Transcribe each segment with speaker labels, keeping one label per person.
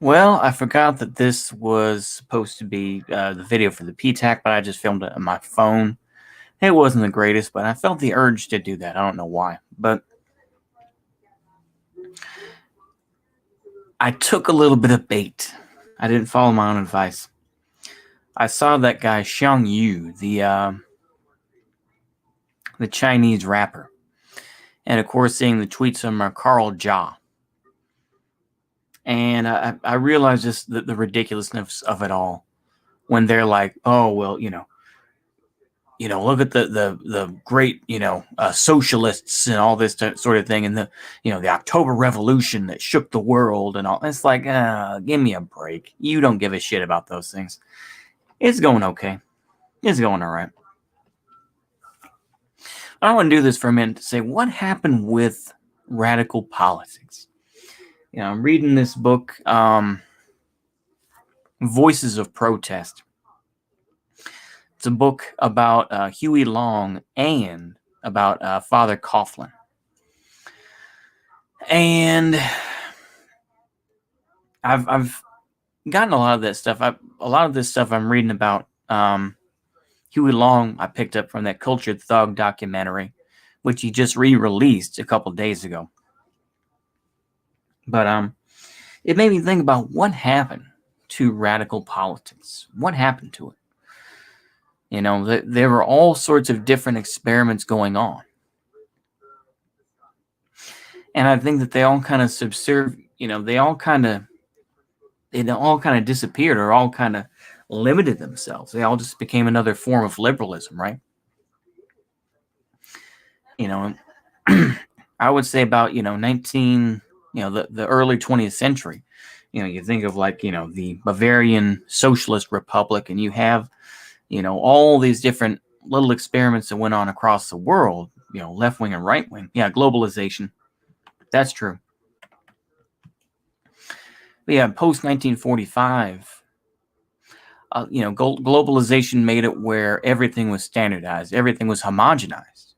Speaker 1: Well, I forgot that this was supposed to be the video for the PTAC, but I just filmed it on my phone. It wasn't the greatest, but I felt the urge to do that. I don't know why. But I took a little bit of bait. I didn't follow my own advice. I saw that guy Xiang Yu, the Chinese rapper, and of course seeing the tweets from Carl Jha. And I realized just the ridiculousness of it all when they're like, oh well, look at the great socialists and all this sort of thing, and the October Revolution that shook the world and all. It's like, give me a break. You don't give a shit about those things. It's going okay. It's going all right. I want to do this for a minute to say what happened with radical politics. I'm reading this book, Voices of Protest. It's a book about Huey Long and about Father Coughlin. And I've gotten a lot of that stuff. A lot of this stuff I'm reading about Huey Long I picked up from that Cultured Thug documentary, which he just re-released a couple days ago. But it made me think about what happened to radical politics. What happened to it? There were all sorts of different experiments going on. And I think that they all kind of they all kind of disappeared or all kind of limited themselves. They all just became another form of liberalism, right? I would say about, the early 20th century. You think of the Bavarian Socialist Republic, and you have, all these different little experiments that went on across the world, left wing and right wing. Yeah, globalization. That's true. But yeah, post 1945, globalization made it where everything was standardized, everything was homogenized.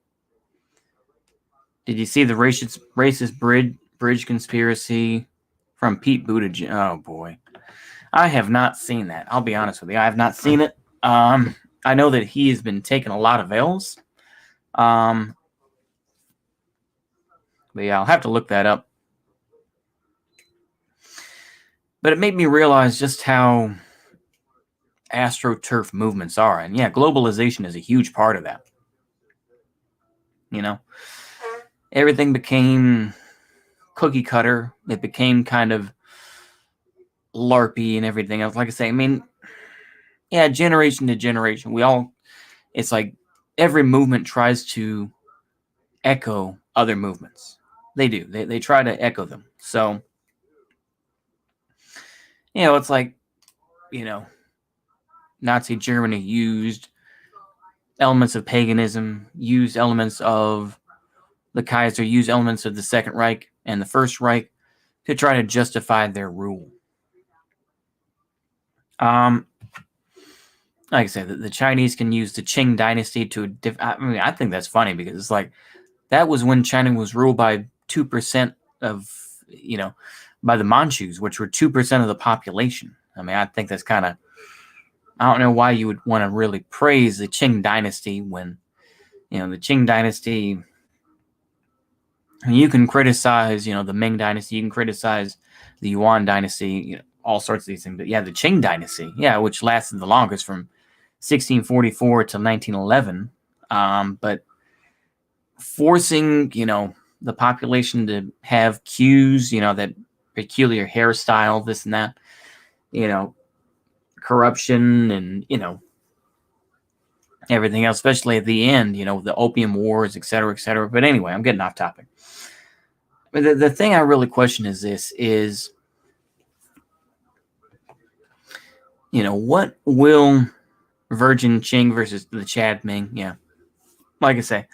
Speaker 1: Did you see the racist bridge conspiracy from Pete Buttigieg? Oh boy, I have not seen that. I'll be honest with you, I have not seen it. I know that he has been taking a lot of L's. But yeah, I'll have to look that up. But it made me realize just how astroturf movements are. And yeah, globalization is a huge part of that. Everything became cookie cutter. It became kind of LARPy and everything else. Like I say, yeah, generation to generation, it's like every movement tries to echo other movements. They do. They try to echo them. So, it's like, Nazi Germany used elements of paganism, used elements of the Kaiser, used elements of the Second Reich and the First Reich to try to justify their rule. Like I said, the Chinese can use the Qing dynasty to... I think that's funny because it's like, that was when China was ruled by 2% of, by the Manchus, which were 2% of the population. I think that's kind of... I don't know why you would want to really praise the Qing dynasty when, the Qing dynasty... You can criticize, the Ming dynasty. You can criticize the Yuan dynasty, all sorts of these things. But yeah, the Qing dynasty, which lasted the longest from 1644 to 1911. But forcing, the population to have cues, that peculiar hairstyle, this and that, corruption and, everything else, especially at the end, the Opium Wars, et cetera, et cetera. But anyway, I'm getting off topic. But the thing I really question is this, what will Virgin Qing versus the Chad Ming? Yeah. Like I say,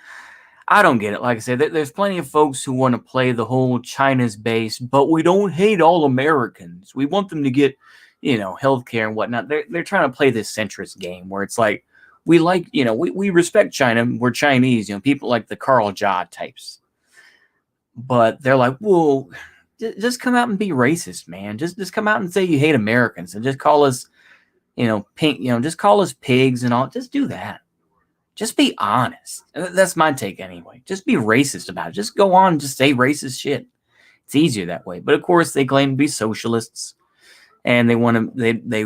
Speaker 1: I don't get it. Like I said, there's plenty of folks who want to play the whole China's base, but we don't hate all Americans. We want them to get, healthcare and whatnot. They're trying to play this centrist game where it's like, we like, we respect China. We're Chinese, people like the Carl Jha types. But they're like, well, just come out and be racist, man. Just come out and say you hate Americans and just call us, pink, just call us pigs and all. Just do that. Just be honest. That's my take anyway. Just be racist about it. Just go on and just say racist shit. It's easier that way. But of course, they claim to be socialists, and they want to they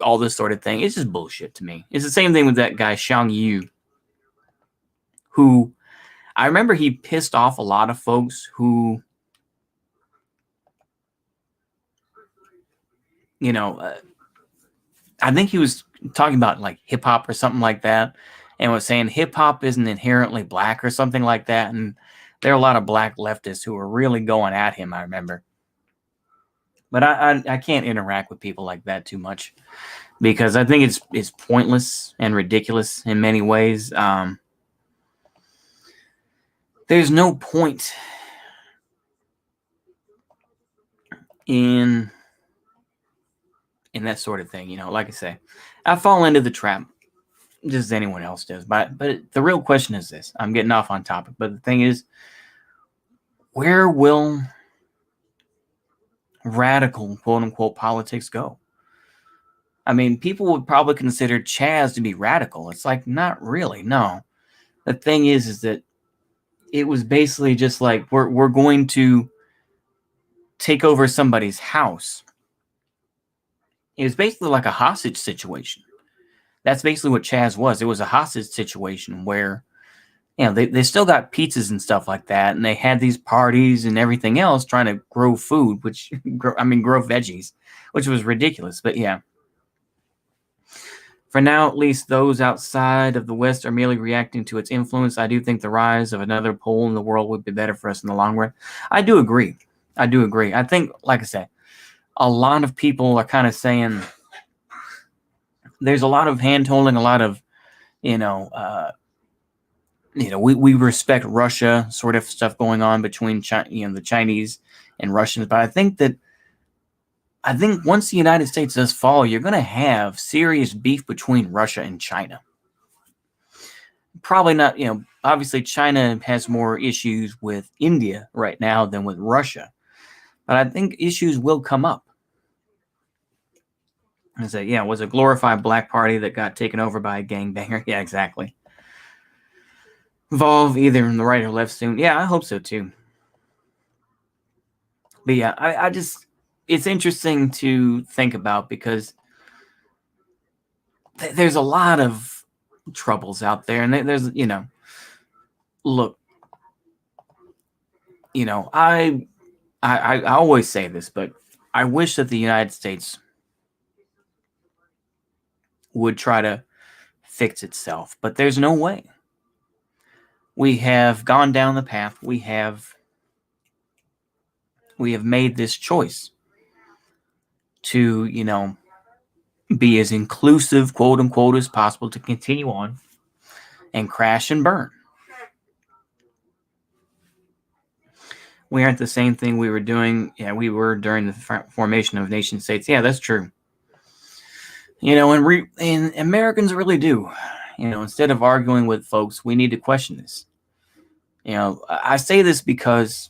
Speaker 1: all this sort of thing. It's just bullshit to me. It's the same thing with that guy Xiang Yu, who I remember he pissed off a lot of folks who, I think he was talking about like hip hop or something like that, and was saying hip hop isn't inherently black or something like that. And there are a lot of black leftists who were really going at him, I remember. But I can't interact with people like that too much because I think it's pointless and ridiculous in many ways. There's no point in that sort of thing. Like I say, I fall into the trap just as anyone else does. But the real question is this. I'm getting off on topic, but the thing is, where will radical, quote unquote, politics go? I mean, people would probably consider Chaz to be radical. It's like, not really. No. The thing is that it was basically just like, we're going to take over somebody's house. It was basically like a hostage situation. That's basically what Chaz was. It was a hostage situation where, they still got pizzas and stuff like that, and they had these parties and everything else trying to grow food, grow veggies, which was ridiculous. But yeah. For now, at least, those outside of the West are merely reacting to its influence. I do think the rise of another pole in the world would be better for us in the long run. I do agree. I think, like I said, a lot of people are kind of saying there's a lot of hand-holding, a lot of, we respect Russia sort of stuff going on between the Chinese and Russians. But I think once the United States does fall, you're going to have serious beef between Russia and China. Probably not, obviously China has more issues with India right now than with Russia. But I think issues will come up. I say, it was a glorified black party that got taken over by a gangbanger. Yeah, exactly. Evolve either in the right or left soon. Yeah, I hope so too. But yeah, I just, it's interesting to think about because there's a lot of troubles out there, and there's, look, I always say this, but I wish that the United States would try to fix itself, but there's no way. We have gone down the path. We have made this choice to, be as inclusive, quote unquote, as possible to continue on and crash and burn. We aren't the same thing we were doing. Yeah, we were during the formation of nation states. Yeah, that's true. And Americans really do. Instead of arguing with folks, we need to question this. I say this because,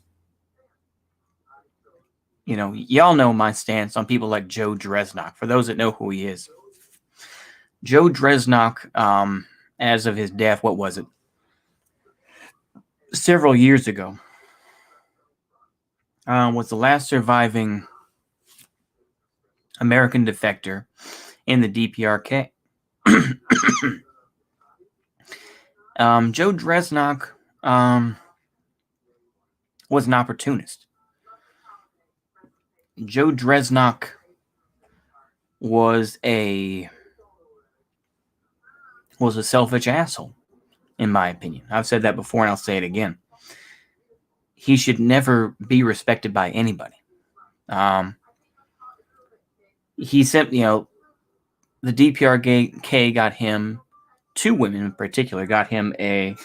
Speaker 1: y'all know my stance on people like Joe Dresnock. For those that know who he is, Joe Dresnock, as of his death, what was it? Several years ago, was the last surviving American defector in the DPRK. Joe Dresnock was an opportunist. Joe Dresnock was a selfish asshole, in my opinion. I've said that before, and I'll say it again. He should never be respected by anybody. He sent, the DPRK got him, 2 women in particular, got him a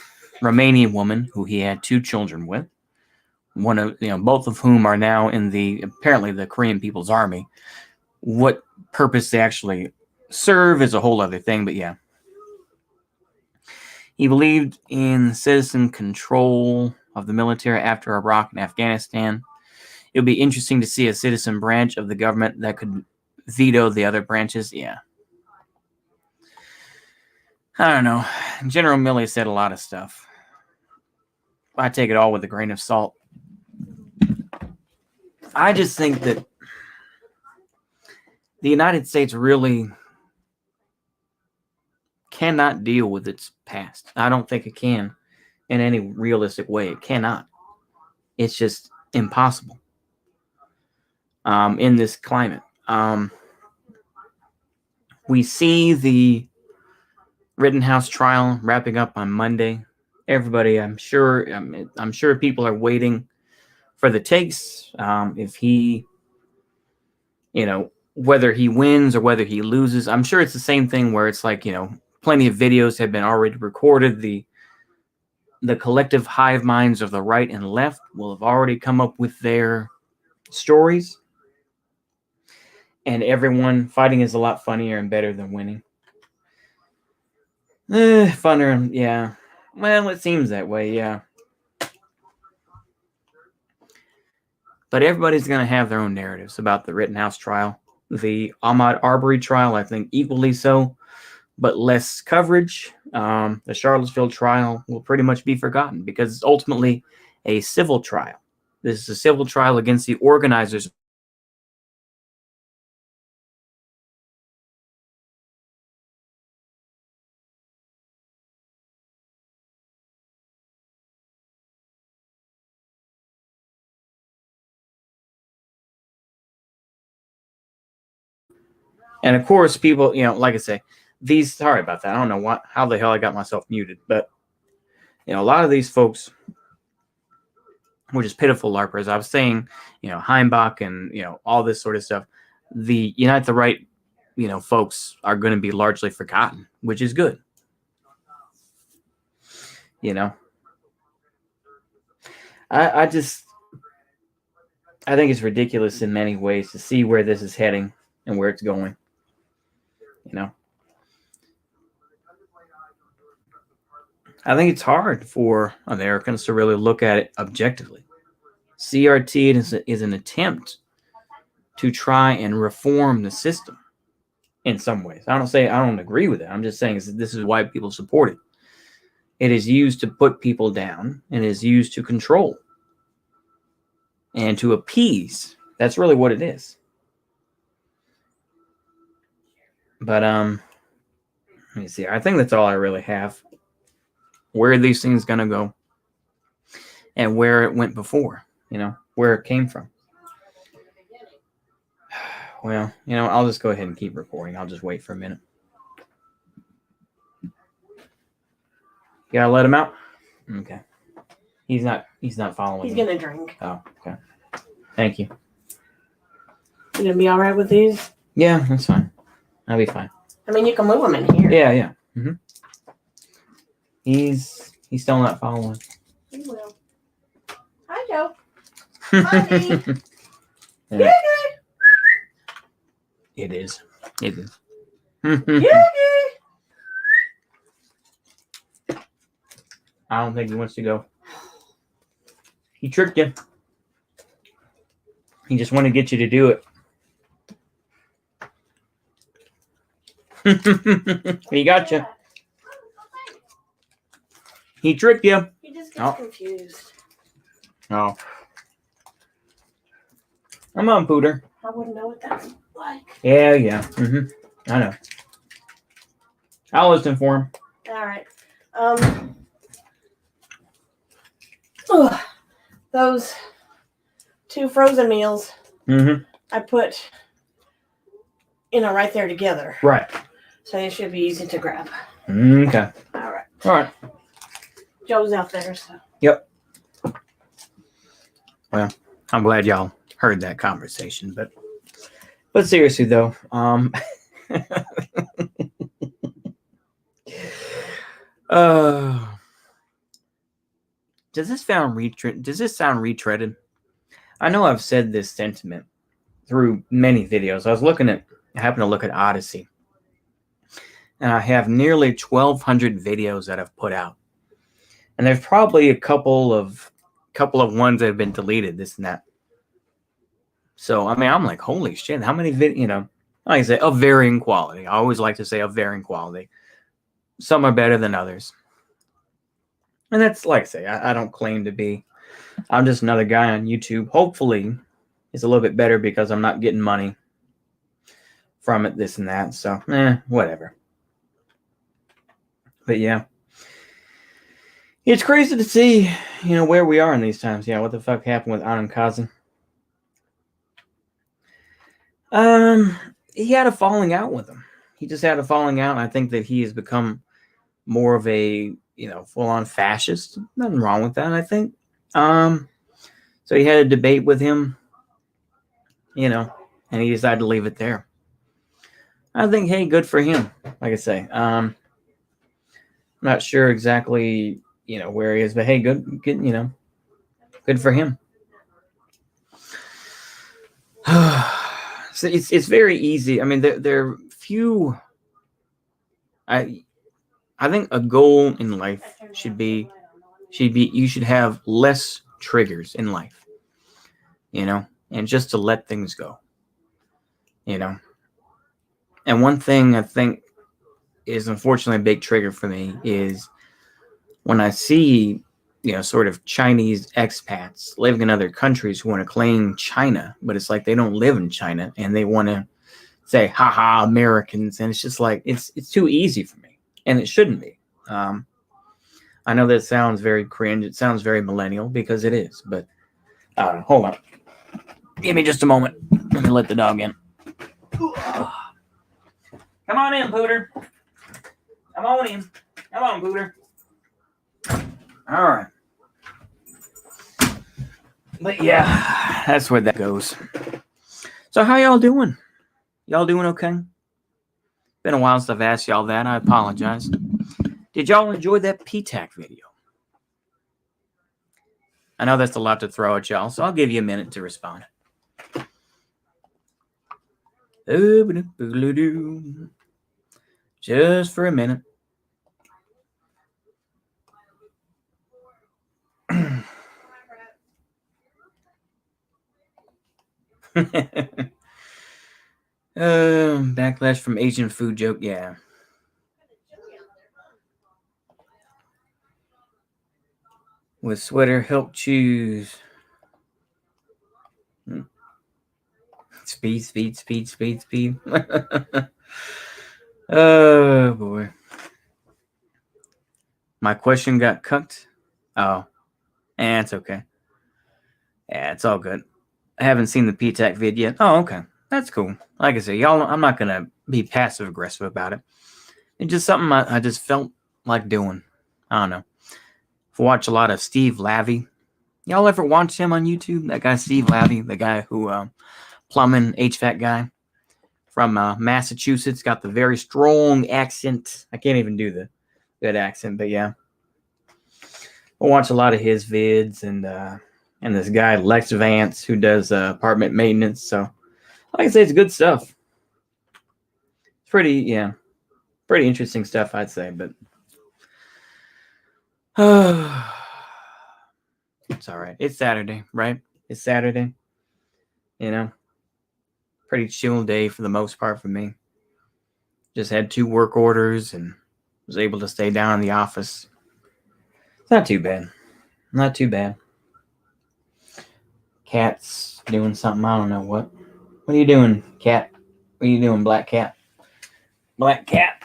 Speaker 1: Romanian woman who he had 2 children with. One of, both of whom are now in apparently the Korean People's Army. What purpose they actually serve is a whole other thing, but yeah. He believed in citizen control of the military after Iraq and Afghanistan. it would be interesting to see a citizen branch of the government that could veto the other branches. Yeah. I don't know. General Milley said a lot of stuff. I take it all with a grain of salt. I just think that the United States really cannot deal with its past. I don't think it can in any realistic way. It cannot. It's just impossible in this climate. We see the Rittenhouse trial wrapping up on Monday. Everybody, I'm sure people are waiting for the takes. If he, whether he wins or whether he loses, I'm sure it's the same thing where it's like, plenty of videos have been already recorded. The collective hive minds of the right and left will have already come up with their stories. And everyone fighting is a lot funnier and better than winning. Funner, yeah. Well, it seems that way, yeah. But everybody's going to have their own narratives about the Rittenhouse trial. The Ahmaud Arbery trial, I think, equally so, but less coverage. The Charlottesville trial will pretty much be forgotten because it's ultimately a civil trial. This is a civil trial against the organizers. And of course, people, like I say, sorry about that. I don't know how the hell I got myself muted, but, a lot of these folks, which is pitiful LARPers, I was saying, Heimbach and, all this sort of stuff, the Unite the Right, folks are going to be largely forgotten, which is good. I think it's ridiculous in many ways to see where this is heading and where it's going. I think it's hard for Americans to really look at it objectively. CRT is an attempt to try and reform the system in some ways. I don't agree with it. I'm just saying this is why people support it. It is used to put people down and is used to control and to appease. That's really what it is. But let me see. I think that's all I really have. Where are these things gonna go? And where it went before, where it came from. Well, I'll just go ahead and keep recording. I'll just wait for a minute. You gotta let him out? Okay. He's not following
Speaker 2: He's
Speaker 1: me.
Speaker 2: gonna drink.
Speaker 1: Oh, okay. Thank you.
Speaker 2: You gonna be all right with these?
Speaker 1: Yeah, that's fine. I'll be fine.
Speaker 2: I mean, you can move them in here.
Speaker 1: Yeah. Mm-hmm. He's still not following.
Speaker 2: He will. Hi, Joe. Buddy.
Speaker 1: Yeah. It is.
Speaker 2: Yeah.
Speaker 1: I don't think he wants to go. He tricked you. He just wanted to get you to do it. He got you. He tricked you.
Speaker 2: He just gets confused.
Speaker 1: Oh. Come on, Pooter.
Speaker 2: I wouldn't know what that's like.
Speaker 1: Yeah. Mm-hmm. I know. I'll listen for him.
Speaker 2: All right. Those 2 frozen meals.
Speaker 1: Mm-hmm.
Speaker 2: I put, right there together.
Speaker 1: Right.
Speaker 2: So they should be easy to grab.
Speaker 1: Okay.
Speaker 2: All
Speaker 1: right.
Speaker 2: Joe's out there, so.
Speaker 1: Yep. Well, I'm glad y'all heard that conversation, but seriously though, does this sound retreaded? I know I've said this sentiment through many videos. I happened to look at Odysee, and I have nearly 1,200 videos that I've put out, and there's probably a couple of ones that have been deleted, this and that. So I mean, I'm like, holy shit, how many like I say, of varying quality. I always like to say of varying quality. Some are better than others. And that's like I say, I don't claim to be. I'm just another guy on YouTube. Hopefully, it's a little bit better because I'm not getting money from it, this and that. So, whatever. But yeah, it's crazy to see, where we are in these times. Yeah, what the fuck happened with Anand Kazan? He had a falling out with him. He just had a falling out. And I think that he has become more of a, full-on fascist. Nothing wrong with that, I think. So he had a debate with him, and he decided to leave it there. I think, hey, good for him. Like I say, I'm not sure exactly, where he is, but hey, good, good for him. So it's very easy. I mean, there are few. I think a goal in life should be you should have less triggers in life, and just to let things go, And one thing I think is unfortunately a big trigger for me is when I see, sort of Chinese expats living in other countries who want to claim China, but it's like they don't live in China and they want to say, haha, Americans. And it's just like, it's too easy for me. And it shouldn't be. I know that sounds very cringe. It sounds very millennial because it is, but hold on. Give me just a moment. Let me let the dog in. Come on in, Pooter. Come on in. Come on, Pooter. All right. But yeah, that's where that goes. So how y'all doing? Y'all doing okay? Been a while since I've asked y'all that. I apologize. Did y'all enjoy that PTAC video? I know that's a lot to throw at y'all, so I'll give you a minute to respond. Just for a minute. Backlash from Asian food joke, yeah. With sweater, help choose. Speed. Oh, boy. My question got cucked. Oh. It's okay. Yeah, it's all good. I haven't seen the PTAC vid yet. Oh, okay. That's cool. Like I say, y'all, I'm not going to be passive-aggressive about it. It's just something I just felt like doing. I don't know. I watch a lot of Steve Lavey. Y'all ever watch him on YouTube? That guy Steve Lavey, the guy who plumbing HVAC guy from Massachusetts, got the very strong accent. I can't even do the good accent, but yeah. I watch a lot of his vids and this guy Lex Vance who does apartment maintenance. So, like I say, it's good stuff. It's pretty interesting stuff, I'd say. But it's all right. It's Saturday, right? It's Saturday. Pretty chill day for the most part for me. Just had 2 work orders and was able to stay down in the office. It's not too bad. Not too bad. Cat's doing something. I don't know what. What are you doing, cat? What are you doing, black cat? Black cat.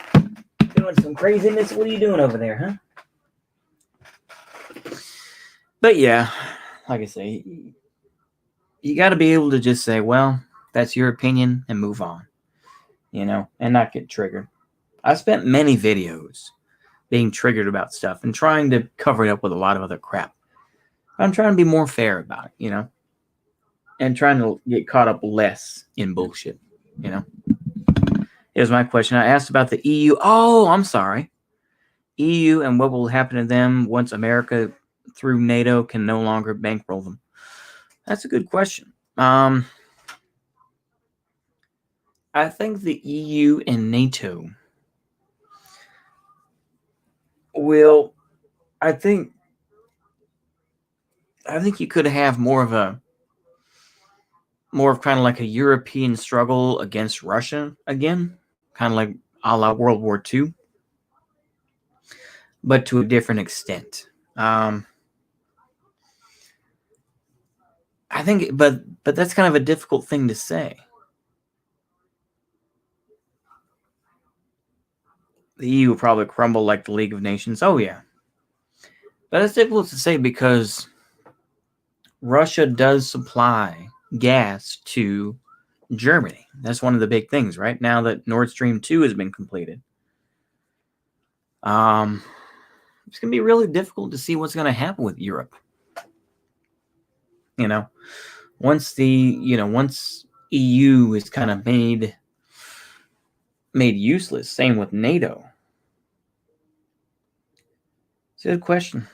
Speaker 1: Doing some craziness. What are you doing over there, huh? But yeah, like I say, you got to be able to just say, well, that's your opinion and move on, and not get triggered. I spent many videos being triggered about stuff and trying to cover it up with a lot of other crap. I'm trying to be more fair about it, and trying to get caught up less in bullshit, Here's my question. I asked about the EU. Oh, I'm sorry. EU and what will happen to them once America through NATO can no longer bankroll them. That's a good question. I think the EU and NATO will, I think you could have more of a more of kind of like a European struggle against Russia again, kind of like a la World War II, but to a different extent. I think, but that's kind of a difficult thing to say. The EU will probably crumble like the League of Nations. Oh yeah, but it's difficult to say because Russia does supply gas to Germany. That's one of the big things, right? Now that Nord Stream 2 has been completed. It's going to be really difficult to see what's going to happen with Europe. You know, once EU is kind of made useless, same with NATO. It's a good question.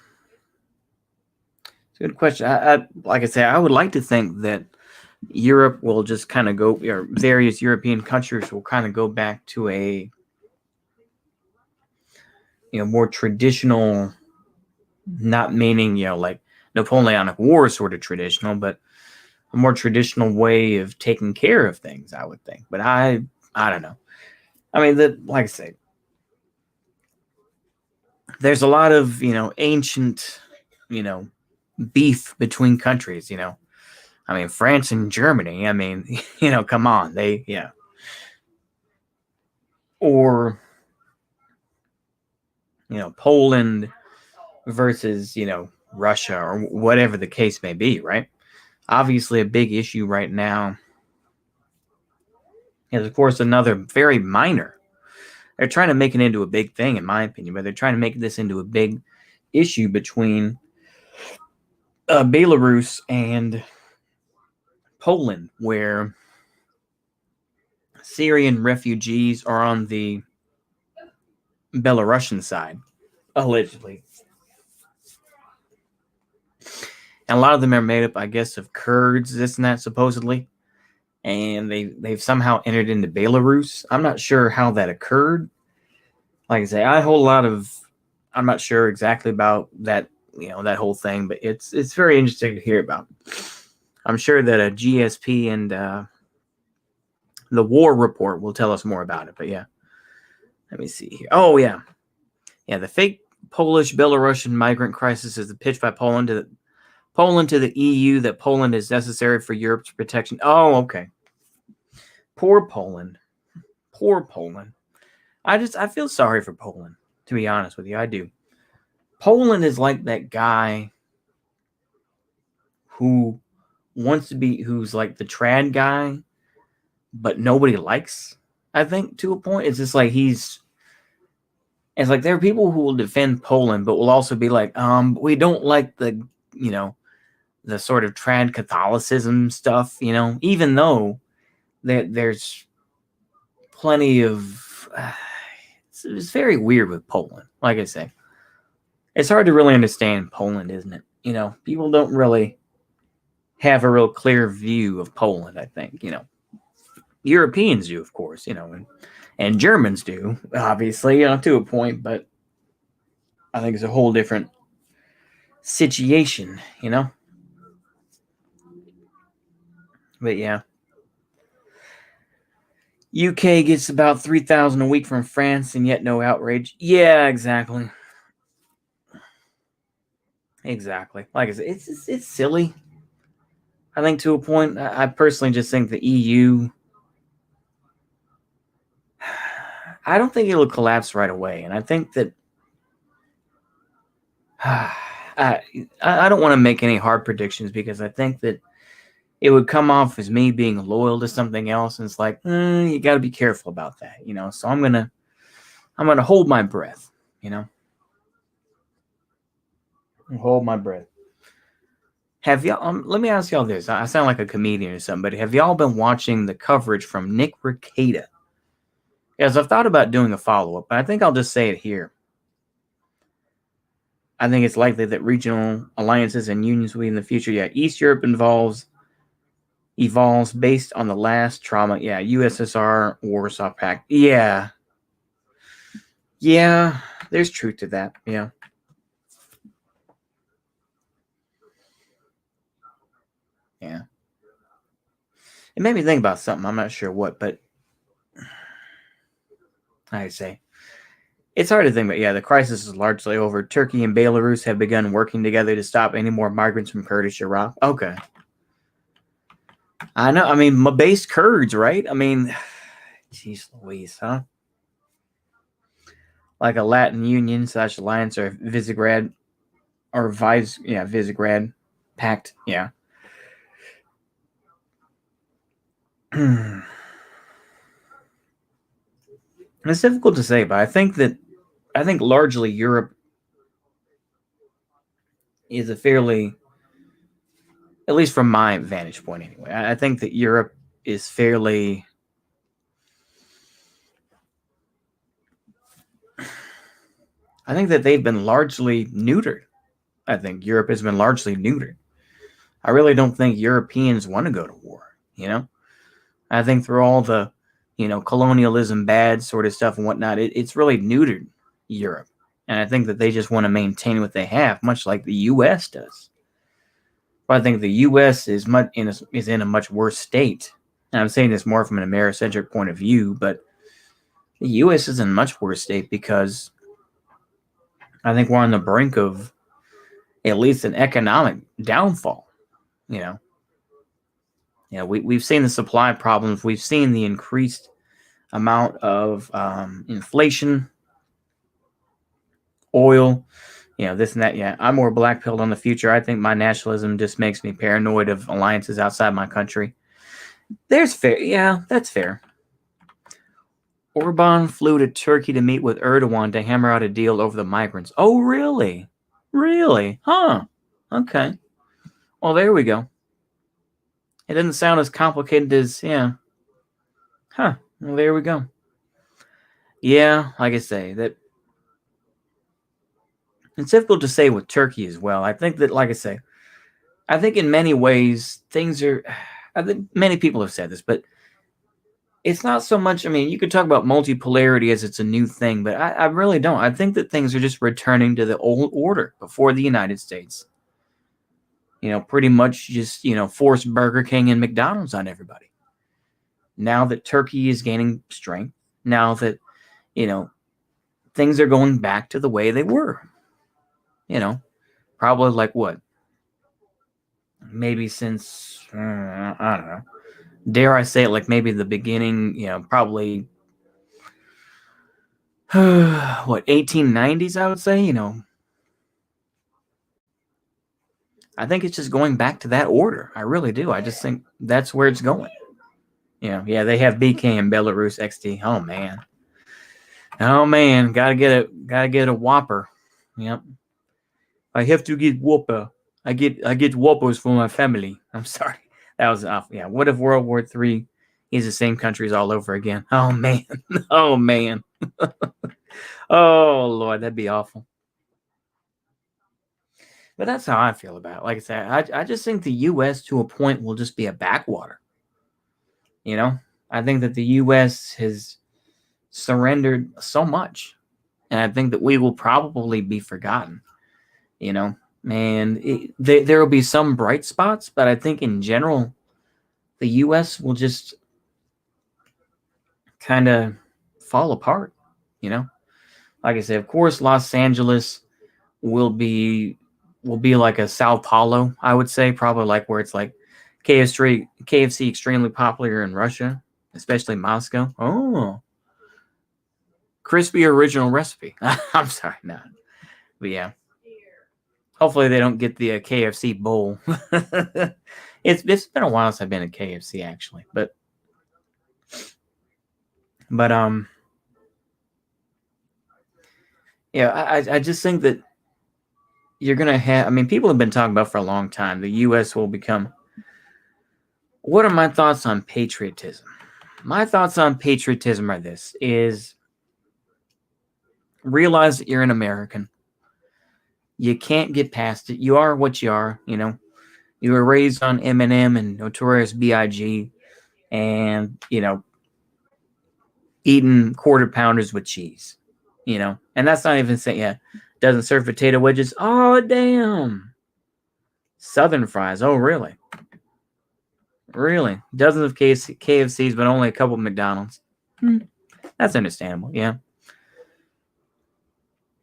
Speaker 1: It's a good question. I like I say, I would like to think that Europe will just kind of go, or various European countries will kind of go back to a more traditional, not meaning like Napoleonic War sort of traditional, but a more traditional way of taking care of things, I would think. But I don't know. I mean, like I say, there's a lot of ancient beef between countries. I mean, France and Germany. I mean, come on, or Poland versus Russia, or whatever the case may be, right? Obviously, a big issue right now is, of course, another very minor. They're trying to make it into a big thing, in my opinion, but they're trying to make this into a big issue between Belarus and Poland, where Syrian refugees are on the Belarusian side, allegedly. And a lot of them are made up, I guess, of Kurds, this and that, supposedly. And they've somehow entered into Belarus. I'm not sure how that occurred. Like I say, I'm not sure exactly about that, that whole thing, but it's very interesting to hear about. I'm sure that a GSP and the War Report will tell us more about it. But yeah, let me see here. Oh yeah, the fake Polish Belarusian migrant crisis is the pitch by Poland to the EU that Poland is necessary for Europe's protection. Oh, okay. Poor Poland. I feel sorry for Poland, to be honest with you. I do. Poland is like that guy who's like the trad guy, but nobody likes, I think, to a point. It's just like it's like there are people who will defend Poland, but will also be like, we don't like the sort of trad Catholicism stuff, even though there's plenty of, it's very weird with Poland. Like I say, it's hard to really understand Poland, isn't it? People don't really have a real clear view of Poland, I think. Europeans do, of course, and Germans do, obviously, to a point, but I think it's a whole different situation, But yeah. UK gets about 3,000 a week from France, and yet no outrage. Yeah, exactly. Exactly. Like I said, it's silly. I think to a point. I personally just think the EU, I don't think it'll collapse right away. And I think that I don't want to make any hard predictions, because I think that it would come off as me being loyal to something else. And it's like, you got to be careful about that, So I'm going to hold my breath, Hold my breath. Have y'all, let me ask y'all this. I sound like a comedian or something, but have y'all been watching the coverage from Nick Rekieta? Yes, I've thought about doing a follow-up, but I think I'll just say it here. I think it's likely that regional alliances and unions will be in the future. Yeah, East Europe evolves based on the last trauma. Yeah, USSR, Warsaw Pact. Yeah. Yeah, there's truth to that. Yeah. Yeah. It made me think about something. I'm not sure what, but I say it's hard to think. But yeah, the crisis is largely over. Turkey and Belarus have begun working together to stop any more migrants from Kurdish Iraq. Okay, I know. I mean, based Kurds, right? I mean, jeez Louise, huh? Like a Latin Union / alliance or Visegrad or Visegrad pact. Yeah. It's difficult to say, but I think largely Europe is a fairly, at least from my vantage point anyway, I think that Europe is fairly, I think that they've been largely neutered. I think Europe has been largely neutered. I really don't think Europeans want to go to war, I think through all the, colonialism, bad sort of stuff and whatnot, it's really neutered Europe. And I think that they just want to maintain what they have, much like the U.S. does. But I think the U.S. is in a much worse state. And I'm saying this more from an Americentric point of view, but the U.S. is in a much worse state because I think we're on the brink of at least an economic downfall. We've seen the supply problems. We've seen the increased amount of inflation, oil, this and that. Yeah, I'm more black-pilled on the future. I think my nationalism just makes me paranoid of alliances outside my country. There's fair. Yeah, that's fair. Orban flew to Turkey to meet with Erdogan to hammer out a deal over the migrants. Oh, really? Really? Huh. Okay. Well, there we go. It doesn't sound as complicated as, yeah. Huh. Well, there we go. Yeah, like I say, that it's difficult to say with Turkey as well. I think that, like I say, I think in many ways things are, I think many people have said this, but it's not so much, I mean, you could talk about multipolarity as it's a new thing, but I really don't. I think that things are just returning to the old order before the United States. Pretty much just, force Burger King and McDonald's on everybody. Now that Turkey is gaining strength, now that, things are going back to the way they were. Probably like what? Maybe since, I don't know. Dare I say it, like maybe the beginning, probably, what, 1890s, I would say, I think it's just going back to that order. I really do. I just think that's where it's going. Yeah, they have BK in Belarus XD. Oh man, gotta get a Whopper. Yep. I have to get Whopper. I get Whoppers for my family. I'm sorry. That was off. Yeah. What if World War III is the same countries all over again? Oh man. Oh man. Oh Lord, that'd be awful. But that's how I feel about it. Like I said, I just think the U.S. to a point will just be a backwater. I think that the U.S. has surrendered so much, and I think that we will probably be forgotten. And there will be some bright spots, but I think in general, the U.S. will just kind of fall apart. Like I said, of course, Los Angeles will be like a Sao Paulo, I would say, probably like where it's like KFC extremely popular in Russia, especially Moscow. Oh, crispy original recipe. I'm sorry, no, but yeah. Hopefully they don't get the KFC bowl. It's been a while since I've been to KFC actually, but yeah, I just think that you're gonna have. I mean, people have been talking about for a long time. The U.S. will become. What are my thoughts on patriotism? My thoughts on patriotism are this: is realize that you're an American. You can't get past it. You are what you are. You were raised on Eminem and Notorious B.I.G. and eating quarter pounders with cheese. And that's not even saying doesn't serve potato wedges. Oh damn. Southern fries. Oh really? Really? Dozens of KFCs, but only a couple of McDonald's. That's understandable, yeah.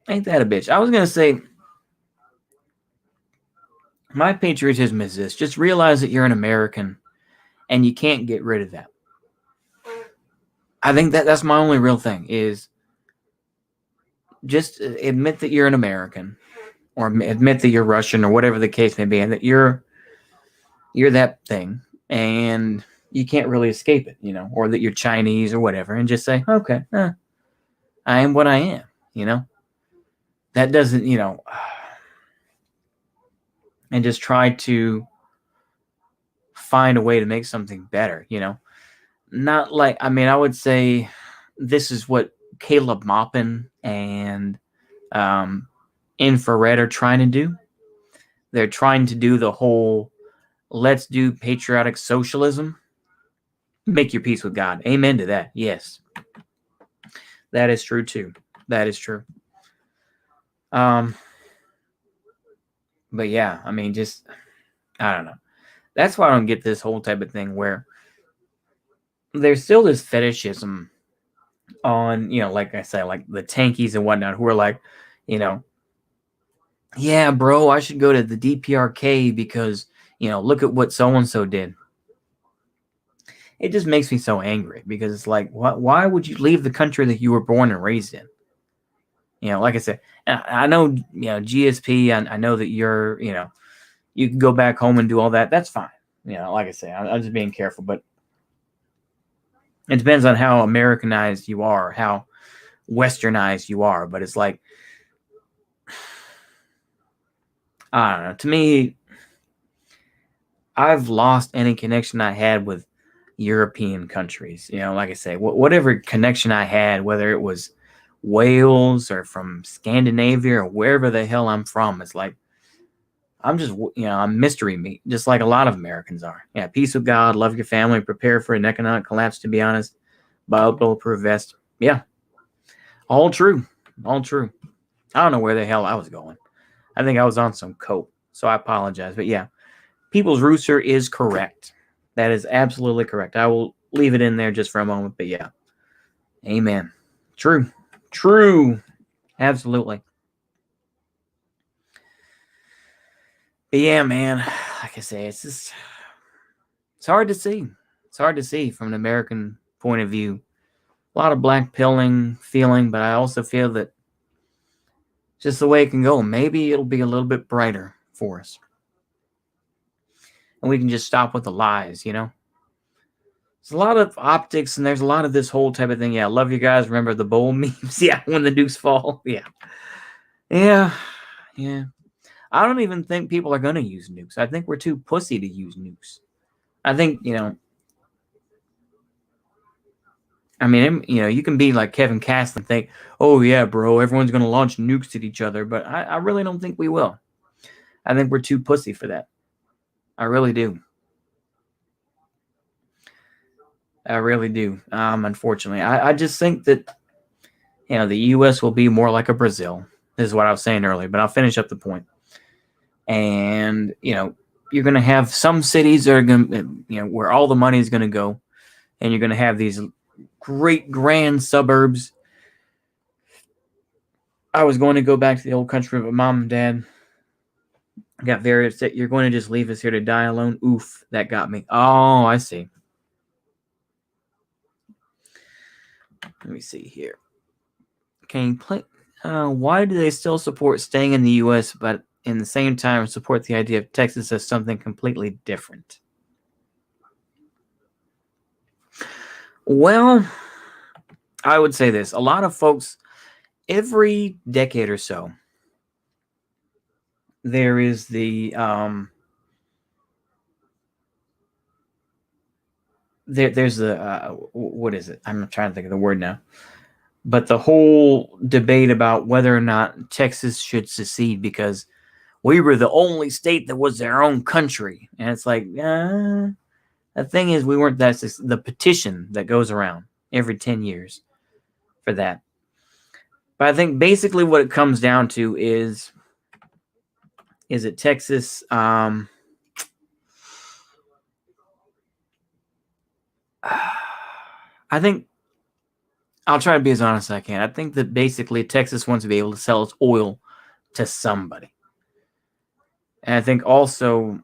Speaker 1: Ain't that a bitch? I was going to say, my patriotism is this. Just realize that you're an American, and you can't get rid of that. I think that's my only real thing, is just admit that you're an American, or admit that you're Russian, or whatever the case may be, and that you're that thing, and you can't really escape it, or that you're Chinese or whatever, and just say, okay, I am what I am, That doesn't, and just try to find a way to make something better, Not like, I would say this is what Caleb Maupin and Infrared are trying to do. They're trying to do the whole, let's do patriotic socialism. Make your peace with God. Amen to that. Yes. That is true too. That is true. But yeah, just, I don't know. That's why I don't get this whole type of thing where there's still this fetishism on, like I said, like the tankies and whatnot, who are like, yeah, bro, I should go to the DPRK because, look at what so-and-so did. It just makes me so angry because it's like, why would you leave the country that you were born and raised in? Like I said, I know, GSP, I know that you're, you can go back home and do all that. That's fine. Like I say, I'm just being careful, but it depends on how Americanized you are, how Westernized you are. But it's like, I don't know. To me, I've lost any connection I had with European countries. Like I say, whatever connection I had, whether it was Wales or from Scandinavia or wherever the hell I'm from, it's like, I'm just, I'm mystery meat, just like a lot of Americans are. Yeah, peace with God, love your family, prepare for an economic collapse, to be honest. Buy a bulletproof vest. Yeah. All true. All true. I don't know where the hell I was going. I think I was on some coke, so I apologize. But yeah, People's Rooster is correct. That is absolutely correct. I will leave it in there just for a moment, but yeah. Amen. True. True. Absolutely. But yeah, man, like I say, it's hard to see. It's hard to see from an American point of view. A lot of black pilling feeling, but I also feel that just the way it can go, maybe it'll be a little bit brighter for us. And we can just stop with the lies, There's a lot of optics, and there's a lot of this whole type of thing. Yeah, love you guys. Remember the bowl memes? Yeah, when the nukes fall. Yeah. Yeah. Yeah. I don't even think people are going to use nukes. I think we're too pussy to use nukes. I think, you can be like Kevin Cass and think, oh, yeah, bro, everyone's going to launch nukes at each other. But I really don't think we will. I think we're too pussy for that. I really do. I really do. Unfortunately, I just think that, the U.S. will be more like a Brazil. This is what I was saying earlier, but I'll finish up the point. And, you're going to have some cities that are going to, where all the money is going to go. And you're going to have these great grand suburbs. I was going to go back to the old country, but mom and dad got very upset. You're going to just leave us here to die alone? Oof, that got me. Oh, I see. Let me see here. Can you play? Why do they still support staying in the U.S., but in the same time support the idea of Texas as something completely different? Well, I would say this. A lot of folks, every decade or so, there is the there's the what is it? I'm trying to think of the word now. But the whole debate about whether or not Texas should secede because we were the only state that was their own country. And it's like, the thing is, we weren't that. The petition that goes around every 10 years for that. But I think basically what it comes down to is it Texas? I think I'll try to be as honest as I can. I think that basically Texas wants to be able to sell its oil to somebody. And I think also,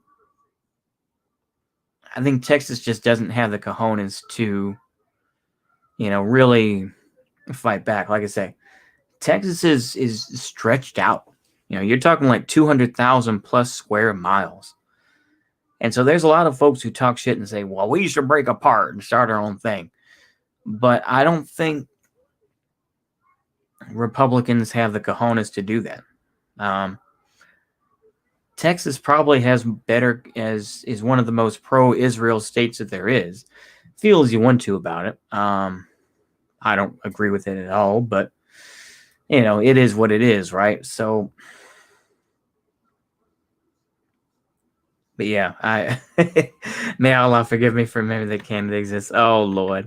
Speaker 1: I think Texas just doesn't have the cojones to, really fight back. Like I say, Texas is stretched out. You're talking like 200,000 plus square miles. And so there's a lot of folks who talk shit and say, well, we should break apart and start our own thing. But I don't think Republicans have the cojones to do that. Texas probably has better, is one of the most pro-Israel states that there is. Feel as you want to about it. I don't agree with it at all, but it is what it is, right? So, but yeah, may Allah forgive me for maybe that candidate exists. Oh Lord,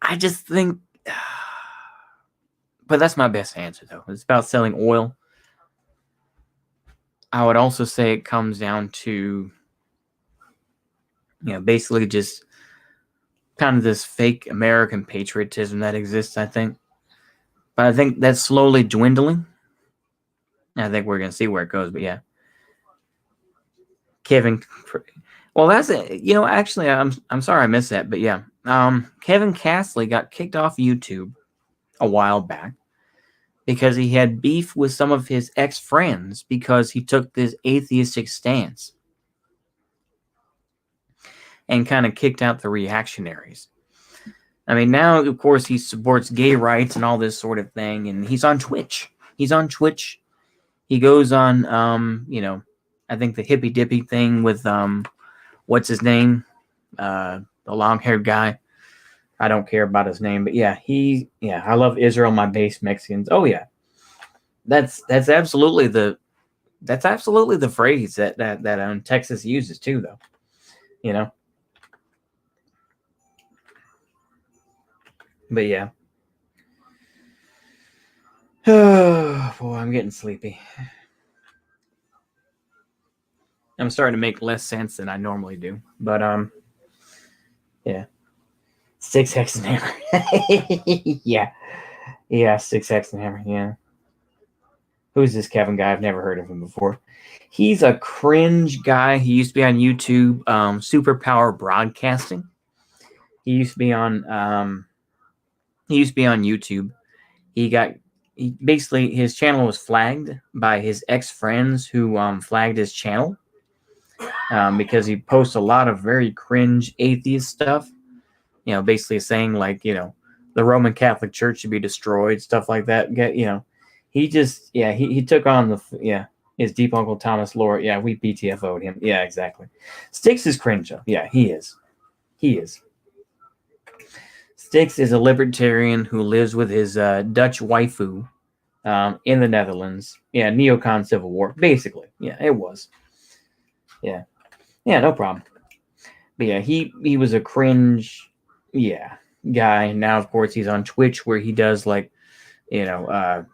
Speaker 1: I just think, but that's my best answer though. It's about selling oil. I would also say it comes down to, basically just kind of this fake American patriotism that exists, I think. But I think that's slowly dwindling. I think we're going to see where it goes, but yeah. Kevin, well, that's it. Actually, I'm sorry I missed that, but yeah. Kevin Castley got kicked off YouTube a while back because he had beef with some of his ex-friends because he took this atheistic stance and kind of kicked out the reactionaries. I mean, now, of course, he supports gay rights and all this sort of thing, and he's on Twitch. He goes on, I think the hippy dippy thing with, what's his name? The long-haired guy. I don't care about his name, but yeah, I love Israel, my base Mexicans. Oh yeah. That's absolutely the phrase that Texas uses too, though. But yeah. Oh boy, I'm getting sleepy. I'm starting to make less sense than I normally do. But yeah. 6X and Hammer. Yeah. Yeah, 6X and Hammer, yeah. Who's this Kevin guy? I've never heard of him before. He's a cringe guy. He used to be on YouTube, Superpower Broadcasting. He used to be on YouTube. Basically his channel was flagged by his ex-friends who flagged his channel because he posts a lot of very cringe atheist stuff. Basically saying like, the Roman Catholic Church should be destroyed, stuff like that. He just, he took on his deep Uncle Thomas lore. Yeah, we BTFO'd him. Yeah, exactly. Styx is cringe though. Yeah, he is. Styx is a libertarian who lives with his Dutch waifu in the Netherlands. Yeah, neocon civil war, basically. Yeah, it was. Yeah, no problem. But yeah, he was a cringe, guy. Now, of course, he's on Twitch where he does like, not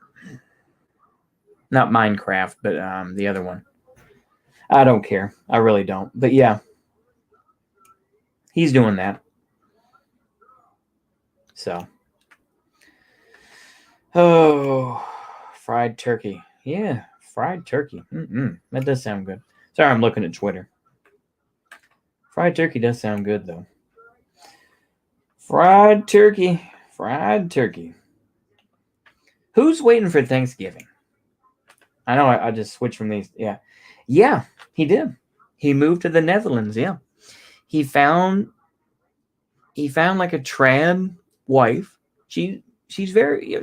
Speaker 1: Minecraft, but the other one. I don't care. I really don't. But yeah, he's doing that. So, fried turkey. Yeah, fried turkey. That does sound good. Sorry, I'm looking at Twitter. Fried turkey does sound good, though. Fried turkey. Who's waiting for Thanksgiving? I know I just switched from these. Yeah, he did. He moved to the Netherlands. Yeah, he found like a trad wife. She's very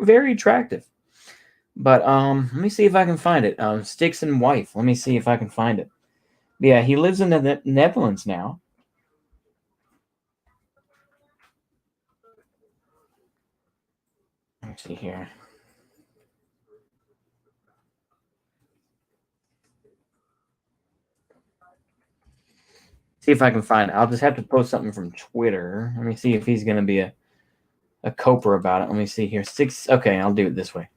Speaker 1: very attractive. But let me see if I can find it. Sticks and wife. Let me see if I can find it. Yeah, he lives in the Netherlands now. Let's see here. See if I can find it. I'll just have to post something from Twitter. Let me see if he's going to be a coper about it. Let me see here. Okay, I'll do it this way.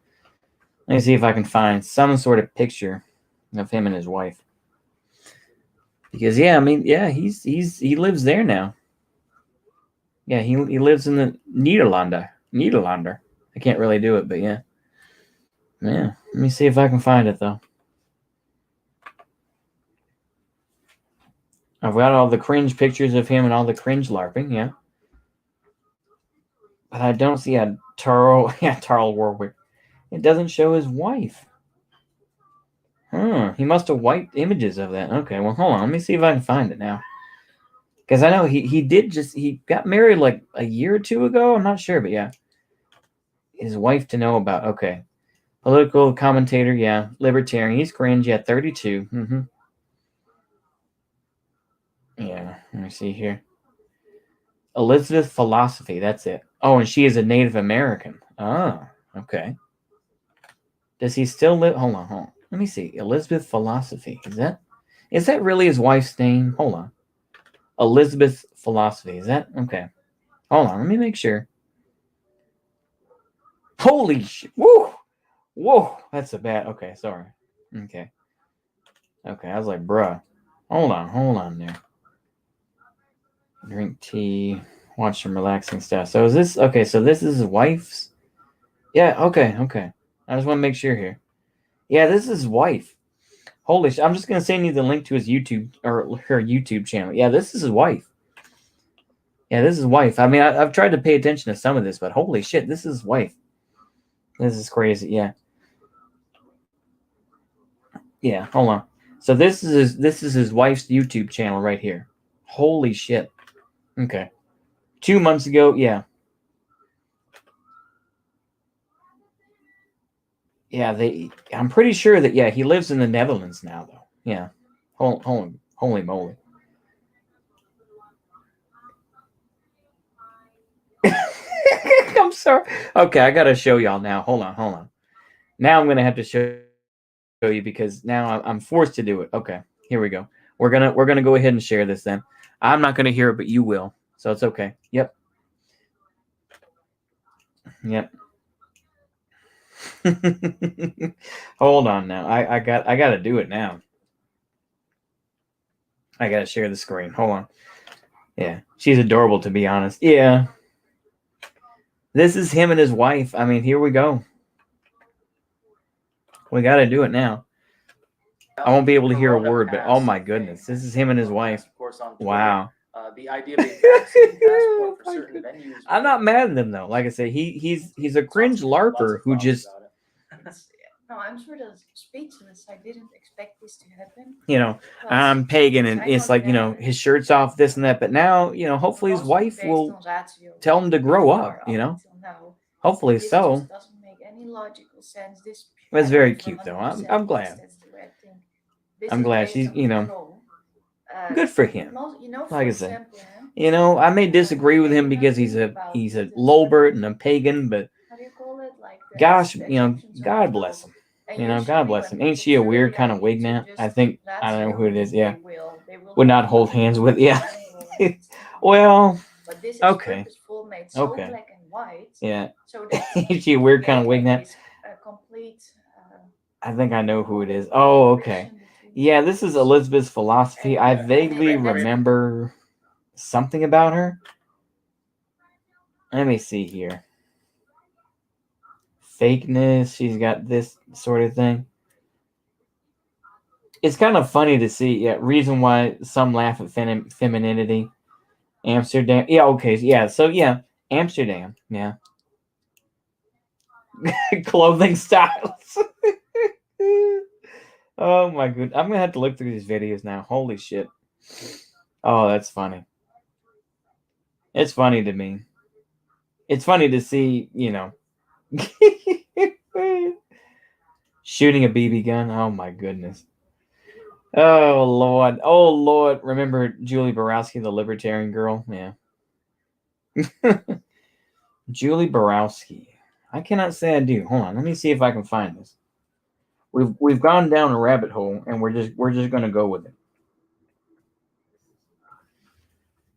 Speaker 1: Let me see if I can find some sort of picture of him and his wife. Because yeah, I mean, yeah, he lives there now. Yeah, he lives in the Nederlander. Nederlander. I can't really do it, but yeah. Yeah. Let me see if I can find it though. I've got all the cringe pictures of him and all the cringe LARPing, yeah. But I don't see a Tarl Warwick. It doesn't show his wife. He must have wiped images of that. Okay, well, hold on. Let me see if I can find it now. Because I know he got married like a year or two ago. I'm not sure, but yeah. His wife to know about. Okay. Political commentator, yeah. Libertarian. He's cringe, yeah. 32. Mm-hmm. Yeah, let me see here. Elizabeth Philosophy, that's it. Oh, and she is a Native American. Oh, okay. Does he still live? Hold on. Let me see. Elizabeth Philosophy. Is that really his wife's name? Hold on. Elizabeth Philosophy. Is that okay? Hold on. Let me make sure. Holy shit. Whoa. That's a bad. Okay, sorry. Okay. I was like, bruh. Hold on there. Drink tea. Watch some relaxing stuff. So is this okay? So this is his wife's. Yeah. Okay. I just want to make sure here. Yeah, this is his wife. Holy shit. I'm just going to send you the link to his YouTube or her YouTube channel. Yeah, this is his wife. I mean, I've tried to pay attention to some of this, but holy shit, this is his wife. This is crazy. Yeah. Yeah, hold on. So this is his wife's YouTube channel right here. Holy shit. Okay. 2 months ago, yeah. Yeah, I'm pretty sure that yeah, he lives in the Netherlands now though. Yeah. Holy moly. I'm sorry. Okay, I gotta show y'all now. Hold on. Now I'm gonna have to show you because now I'm forced to do it. Okay, here we go. We're gonna go ahead and share this then. I'm not gonna hear it, but you will, so it's okay. Yep. Hold on now. I gotta do it now. I gotta share the screen. Hold on. Yeah, she's adorable to be honest. Yeah. This is him and his wife. I mean, here we go. We gotta do it now. I won't be able to hear a word, but oh my goodness, this is him and his wife. Wow.
Speaker 3: The idea of a vaccine passport for certain venues.
Speaker 1: I'm not mad at him though. Like I say, he's a cringe LARPer who just
Speaker 4: No, I'm sort of speechless. I didn't expect this to happen.
Speaker 1: I'm pagan and it's like, his shirt's off, this and that. But now, hopefully his wife will tell him to grow up, Hopefully
Speaker 4: this
Speaker 1: so.
Speaker 4: just doesn't make any logical sense. This
Speaker 1: That's very cute though. I'm glad.
Speaker 4: That's the red thing.
Speaker 1: I'm glad she's, good for him. Like I say,
Speaker 4: example,
Speaker 1: I may disagree with him because he's a lolbert and a pagan, but
Speaker 4: how do you call it? Like
Speaker 1: gosh, God bless him. God bless him. Ain't she a weird kind of wig now? I don't know who it is. Yeah, would not hold hands with. Yeah. Well,
Speaker 4: but this is
Speaker 1: okay.
Speaker 4: purposeful, made so
Speaker 1: Okay.
Speaker 4: black and white.
Speaker 1: Yeah.
Speaker 4: So that
Speaker 1: Ain't she a weird kind of wig now?
Speaker 4: a complete.
Speaker 1: I think I know who it is. Oh, okay. Yeah, this is Elizabeth's Philosophy. I vaguely remember something about her. Let me see here. Fakeness. She's got this sort of thing. It's kind of funny to see. Yeah, reason why some laugh at femininity. Amsterdam. Yeah, okay. Yeah, so yeah, Amsterdam. Yeah. Clothing styles. Oh my goodness. I'm going to have to look through these videos now. Holy shit. Oh, that's funny. It's funny to me. It's funny to see, shooting a BB gun. Oh my goodness. Oh Lord. Remember Julie Borowski, the libertarian girl? Yeah. Julie Borowski. I cannot say I do. Hold on. Let me see if I can find this. We've gone down a rabbit hole and we're just gonna go with it.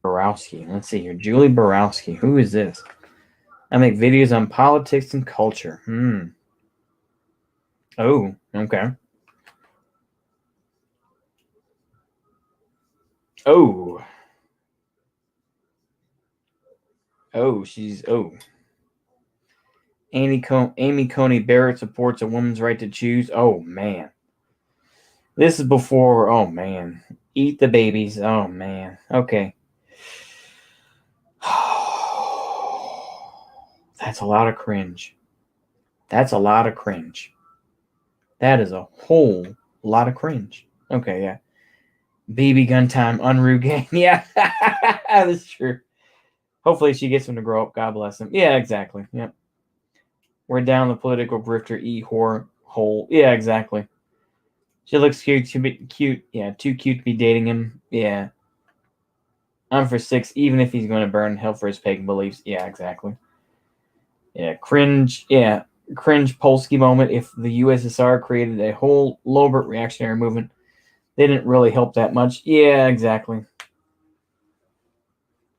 Speaker 1: Borowski. Let's see here. Julie Borowski. Who is this? I make videos on politics and culture. Oh, okay. Oh. Oh, she's Amy Coney Barrett supports a woman's right to choose. Oh man. This is before, oh man. Eat the babies. Oh man. Okay. That's a lot of cringe. That's a lot of cringe. That is a whole lot of cringe. Okay, yeah. BB gun time, Unruh gang. Yeah, that's true. Hopefully she gets him to grow up. God bless him. Yeah, exactly. Yep. We're down the political grifter whore hole. Yeah, exactly. She looks cute. Too cute. Yeah, too cute to be dating him. Yeah. I'm for 6, even if he's going to burn hell for his pagan beliefs. Yeah, exactly. Yeah, cringe. Yeah, cringe Polsky moment. If the USSR created a whole Lobert reactionary movement, they didn't really help that much. Yeah, exactly.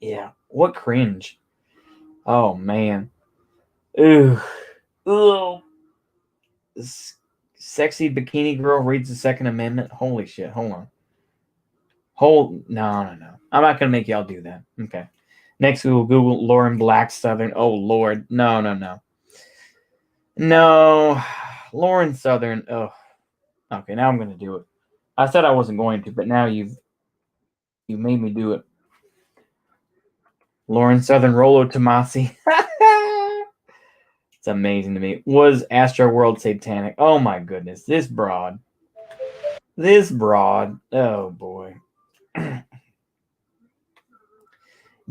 Speaker 1: Yeah, what cringe. Oh, man. Ooh. Ugh. Sexy bikini girl reads the Second Amendment. Holy shit. Hold on. No. I'm not going to make y'all do that. Okay. Next, we will Google Lauren Black Southern. Oh, Lord. No. No. Lauren Southern. Oh. Okay, now I'm going to do it. I said I wasn't going to, but now you made me do it. Lauren Southern Rolo Tomasi. It's amazing to me. Was Astro World satanic? Oh my goodness. This broad. Oh boy.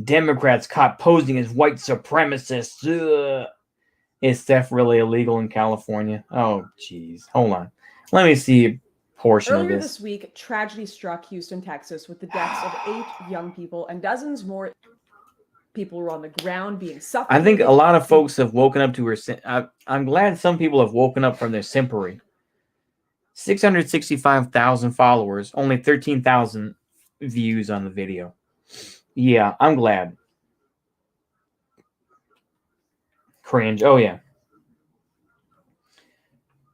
Speaker 1: Democrats caught posing as white supremacists. Ugh. Is theft really illegal in California? Oh jeez. Hold on. Let me see a portion
Speaker 5: Earlier
Speaker 1: of this.
Speaker 5: this week, tragedy struck Houston, Texas, with the deaths of 8 young people and dozens more people were on the ground being suffocated.
Speaker 1: I think a lot of folks have woken up to her. I'm glad some people have woken up from their simpery. 665,000 followers, only 13,000 views on the video. Yeah, I'm glad. Cringe. Oh, yeah.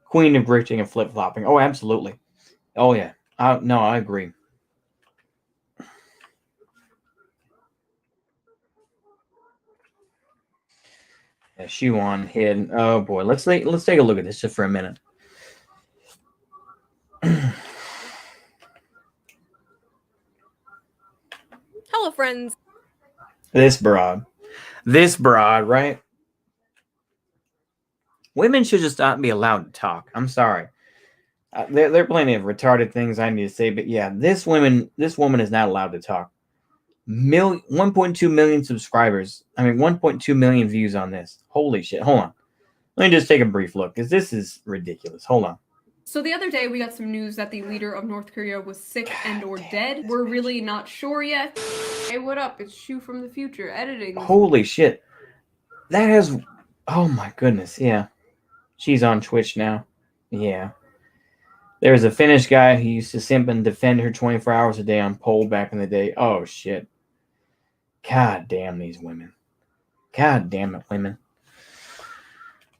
Speaker 1: Queen of grifting and flip-flopping. Oh, absolutely. Oh, yeah. No, I agree. Yeah, shoe on, hid. Oh, boy. Let's take a look at this just for a minute.
Speaker 6: Hello, friends.
Speaker 1: This broad, right? Women should just not be allowed to talk. I'm sorry. There are plenty of retarded things I need to say, but yeah, this woman is not allowed to talk. 1.2 million subscribers. I mean, 1.2 million views on this. Holy shit. Hold on. Let me just take a brief look, because this is ridiculous. Hold on.
Speaker 6: So the other day we got some news that the leader of North Korea was sick and or dead. We're really not sure yet. Hey, what up? It's Shu from the future editing.
Speaker 1: Holy shit. That has... Oh my goodness, yeah. She's on Twitch now. Yeah. There was a Finnish guy who used to simp and defend her 24 hours a day on pole back in the day. Oh shit. God damn these women. God damn it, women.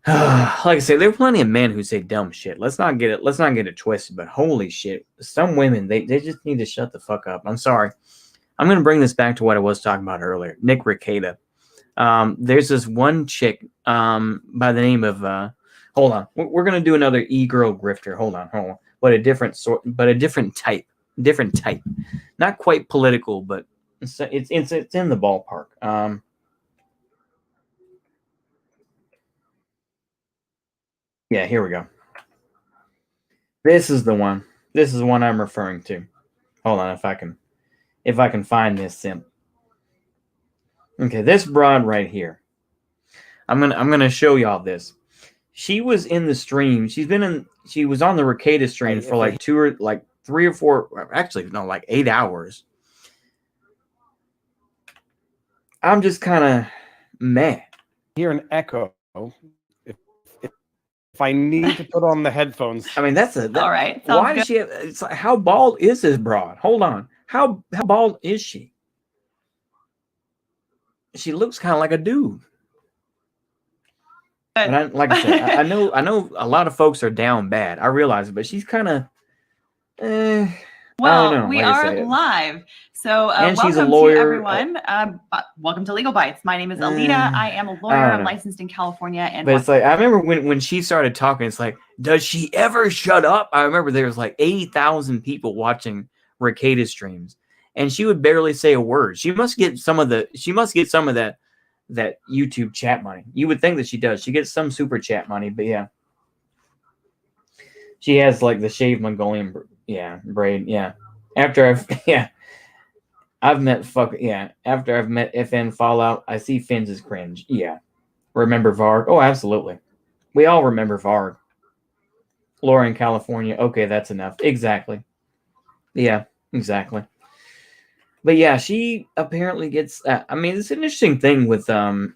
Speaker 1: Like I say, there are plenty of men who say dumb shit. Let's not get it twisted, but holy shit. Some women, they just need to shut the fuck up. I'm sorry. I'm going to bring this back to what I was talking about earlier. Nick Rekieta. There's this one chick by the name of hold on. We're going to do another e-girl grifter. Hold on. But a different type. Not quite political, but it's in the ballpark. Yeah, here we go. This is the one. This is the one I'm referring to. Hold on, if I can find this simp. Okay, this broad right here. I'm gonna show y'all this. She was in the stream. She was on the Rekieta stream for like 3 or 4, actually no, like 8 hours. I'm just kind of meh.
Speaker 7: Hear an echo. If I need to put on the headphones.
Speaker 1: I mean,
Speaker 8: all right.
Speaker 1: Why does she have? It's like, how bald is this broad? Hold on. How bald is she? She looks kind of like a dude. And like I said, I know a lot of folks are down bad. I realize it, but she's kind of,
Speaker 8: Well,
Speaker 1: know,
Speaker 8: we
Speaker 1: like I
Speaker 8: are
Speaker 1: said.
Speaker 8: live. So
Speaker 1: And she's a
Speaker 8: welcome
Speaker 1: lawyer.
Speaker 8: to everyone. Welcome to Legal Bites. My name is Alita. I am a lawyer.
Speaker 1: I don't
Speaker 8: I'm
Speaker 1: know.
Speaker 8: licensed in California. And
Speaker 1: But it's like, I remember when she started talking, it's like, does she ever shut up? I remember there was like 80,000 people watching Ricada streams, and she would barely say a word. She must get some of that YouTube chat money. You would think that she does. She gets some super chat money, but yeah. She has like the shaved Mongolian braid. Yeah. After I've met FN Fallout, I see Fins as cringe. Yeah. Remember Varg? Oh, absolutely. We all remember Varg. Laura in California. Okay, that's enough. Exactly. Yeah, exactly. But yeah, she apparently gets. I mean, it's an interesting thing with lawyer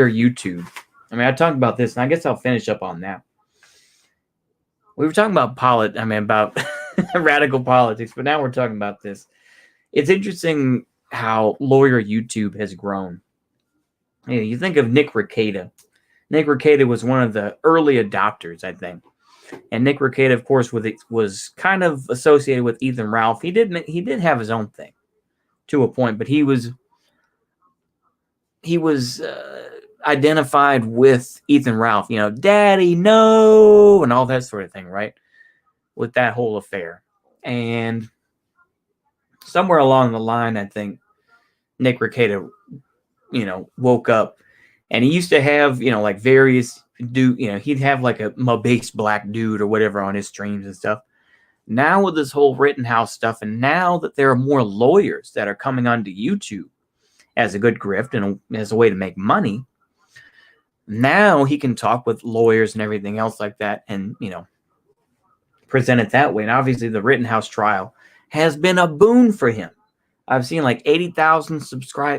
Speaker 1: YouTube. I mean, I talked about this, and I guess I'll finish up on that. We were talking about about radical politics, but now we're talking about this. It's interesting how lawyer YouTube has grown. You think of Nick Rekieta. Nick Rekieta was one of the early adopters, I think. And Nick Rekieta, of course, was kind of associated with Ethan Ralph. He did have his own thing to a point, but he was identified with Ethan Ralph. You know, Daddy, no, and all that sort of thing, right? With that whole affair. And somewhere along the line, I think Nick Rekieta, woke up, and he used to have, like various he'd have like a base black dude or whatever on his streams and stuff. Now with this whole Rittenhouse stuff, and now that there are more lawyers that are coming onto YouTube as a good grift and as a way to make money, now he can talk with lawyers and everything else like that, and present it that way. And obviously the Rittenhouse trial has been a boon for him. I've seen like 80,000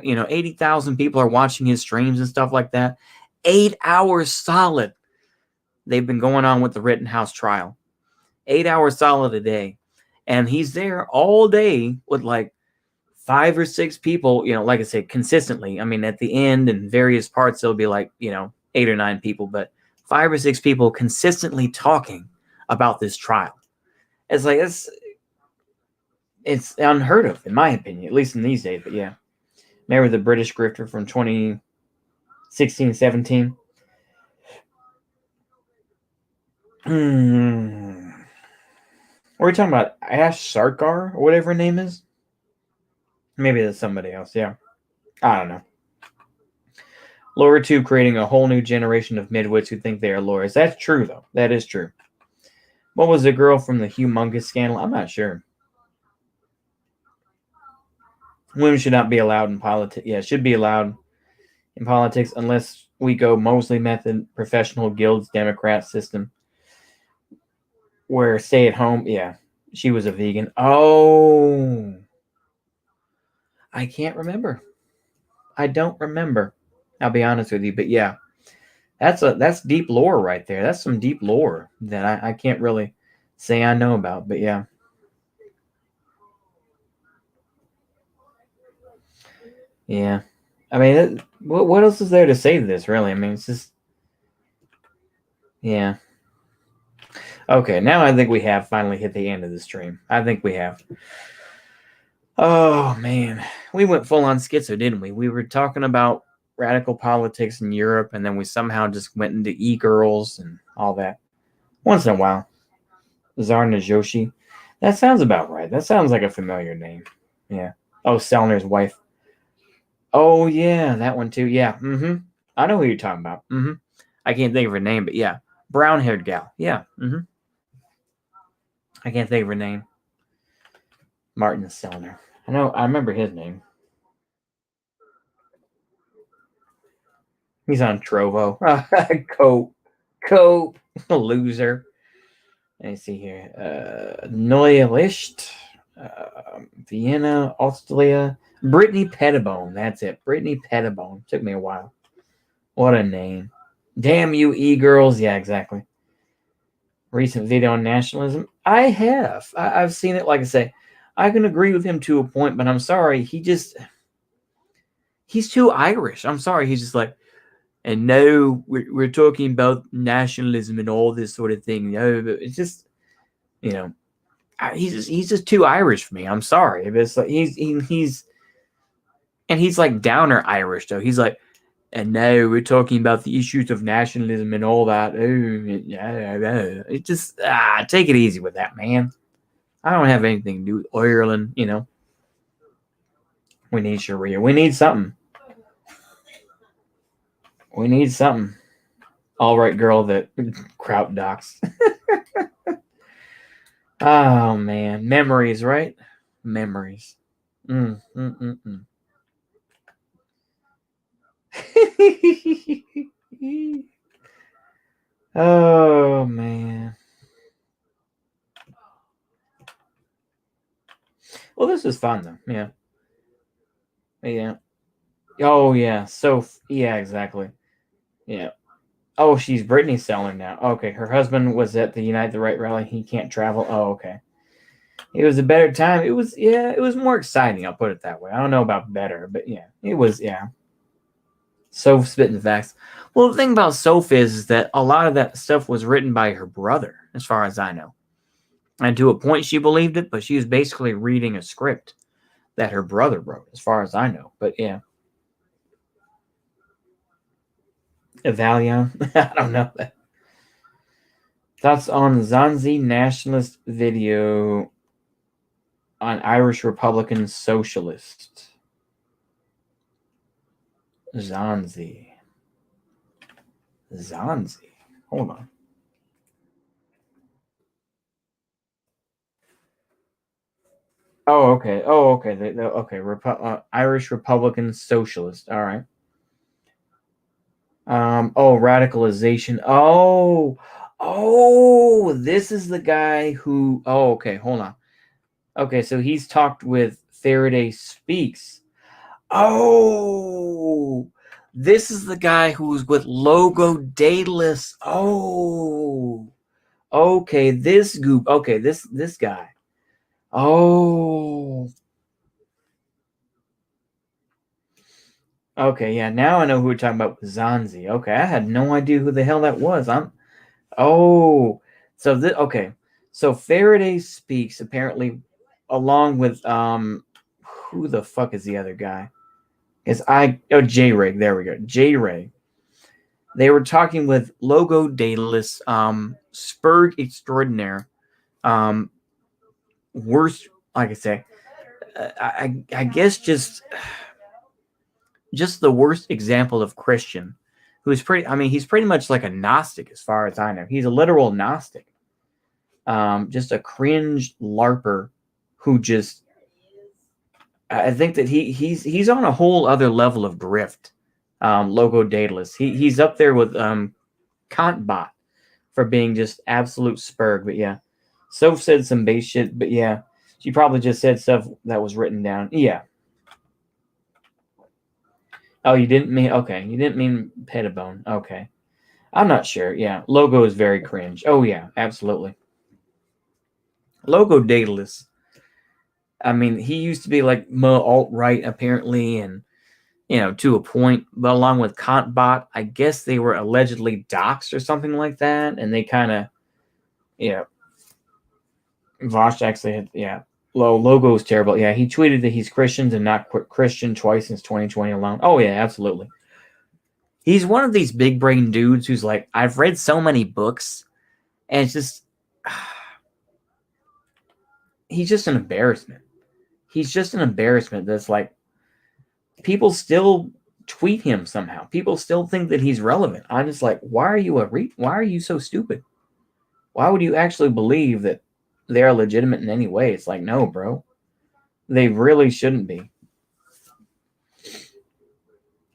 Speaker 1: 80,000 people are watching his streams and stuff like that. 8 hours solid. They've been going on with the Rittenhouse trial. 8 hours solid a day. And he's there all day with like 5 or 6 people, like I said, consistently. I mean, at the end and various parts, there'll be like, 8 or 9 people, but 5 or 6 people consistently talking about this trial. It's like, it's unheard of, in my opinion, at least in these days. But yeah, remember the British grifter from 2016, 17? What are we talking about? Ash Sarkar or whatever her name is? Maybe that's somebody else. Yeah, I don't know. Laura 2 creating a whole new generation of midwits who think they are lawyers. That's true, though. That is true. What was the girl from the humongous scandal? I'm not sure. Women should not be allowed in politics. Yeah, should be allowed in politics unless we go Mosley method, professional guilds, Democrat system, where stay at home. Yeah, she was a vegan. Oh, I can't remember. I don't remember. I'll be honest with you, but yeah, that's deep lore right there. That's some deep lore that I can't really say I know about, but yeah. Yeah. I mean, what else is there to say to this, really? I mean, it's just... Yeah. Okay, now I think we have finally hit the end of the stream. I think we have. Oh, man. We went full on schizo, didn't we? We were talking about radical politics in Europe, and then we somehow just went into e-girls and all that. Once in a while. Zarna Joshi. That sounds about right. That sounds like a familiar name. Yeah. Oh, Sellner's wife. Oh, yeah, that one too. Yeah. I know who you're talking about. I can't think of her name, but yeah. Brown-haired gal. Yeah. I can't think of her name. Martin Sellner. I remember his name. He's on Trovo. Cope. Loser. Let me see here. Neue Licht. Vienna, Austria. Brittany Pettibone. That's it. Brittany Pettibone. Took me a while. What a name. Damn you, e-girls. Yeah, exactly. Recent video on nationalism. I have. I've seen it. Like I say, I can agree with him to a point, but I'm sorry. He's too Irish. I'm sorry. He's just like, and no, we're talking about nationalism and all this sort of thing. No, but it's just, he's just too Irish for me. I'm sorry. It's like he's like downer Irish though. He's like, and now we're talking about the issues of nationalism and all that. It just take it easy with that, man. I don't have anything to do with Ireland, you know. We need Sharia. We need something. We need something. All right, girl that Kraut docs. Oh man, memories, right? Memories. Oh man. Well, this is fun though. Yeah. Yeah. Oh yeah. So yeah, exactly. Yeah. Oh, she's Britney Seller now. Okay, her husband was at the Unite the Right rally. He can't travel. Oh, okay. It was a better time. It was more exciting. I'll put it that way. I don't know about better, but yeah, it was. Yeah. Soph spitting facts. Well, the thing about Soph is that a lot of that stuff was written by her brother, as far as I know. And to a point, she believed it, but she was basically reading a script that her brother wrote, as far as I know. But yeah. Evalion? I don't know that. Thoughts on Zanzi nationalist video on Irish Republican socialist. Zanzi. Hold on. Oh, okay. Okay. Irish Republican socialist. All right. Radicalization. This is the guy who. Oh, okay. Hold on. Okay, so he's talked with Faraday Speaks. Oh, this is the guy who's with Logo Daedalus. Oh, okay, this goop. Okay, this guy. Oh, okay, yeah. Now I know who we're talking about with Zanzi. Okay, I had no idea who the hell that was. Okay. So Faraday Speaks apparently, along with who the fuck is the other guy? J-Ray. There we go. J-Ray. They were talking with Logo Daedalus, Spurg Extraordinaire, worst, like I say, I guess just the worst example of Christian, who's he's pretty much like a Gnostic as far as I know. He's a literal Gnostic. Just a cringe LARPer who just, I think that he's on a whole other level of grift. Logo Daedalus. He's up there with Kantbot for being just absolute spurg. But yeah, Soph said some base shit. But yeah, she probably just said stuff that was written down. Yeah. Oh, you didn't mean Pettibone. Okay, I'm not sure. Yeah, Logo is very cringe. Oh yeah, absolutely. Logo Daedalus. I mean, he used to be like alt-right apparently, and to a point, but along with Kantbot, I guess they were allegedly doxxed or something like that, and they kind of, Vosh actually had, Logo is terrible. Yeah, he tweeted that he's Christians and not Christian twice since 2020 alone. Oh yeah, absolutely. He's one of these big brain dudes who's like, I've read so many books, and it's just, he's just an embarrassment. He's just an embarrassment that's like, people still tweet him somehow. People still think that he's relevant. I'm just like, why are you so stupid? Why would you actually believe that they are legitimate in any way? It's like, no, bro. They really shouldn't be.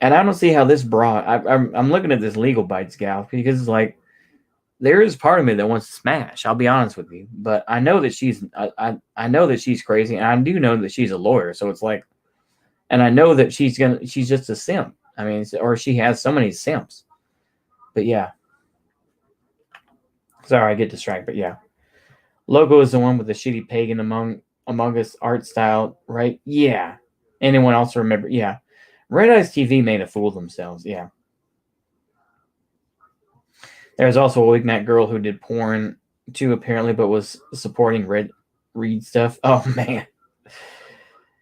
Speaker 1: And I don't see how this I'm looking at this Legal Bites gal because it's like, there is part of me that wants to smash. I'll be honest with you, but I know that I know that she's crazy, and I do know that she's a lawyer. So it's like, and I know that she's just a simp. I mean, or she has so many simps. But yeah. Sorry, I get distracted. But yeah. Logo is the one with the shitty pagan Among Us art style, right? Yeah. Anyone else remember? Yeah. Red Eyes TV made a fool of themselves. Yeah. There's also a Wignat girl who did porn too, apparently, but was supporting Red. read stuff. Oh man,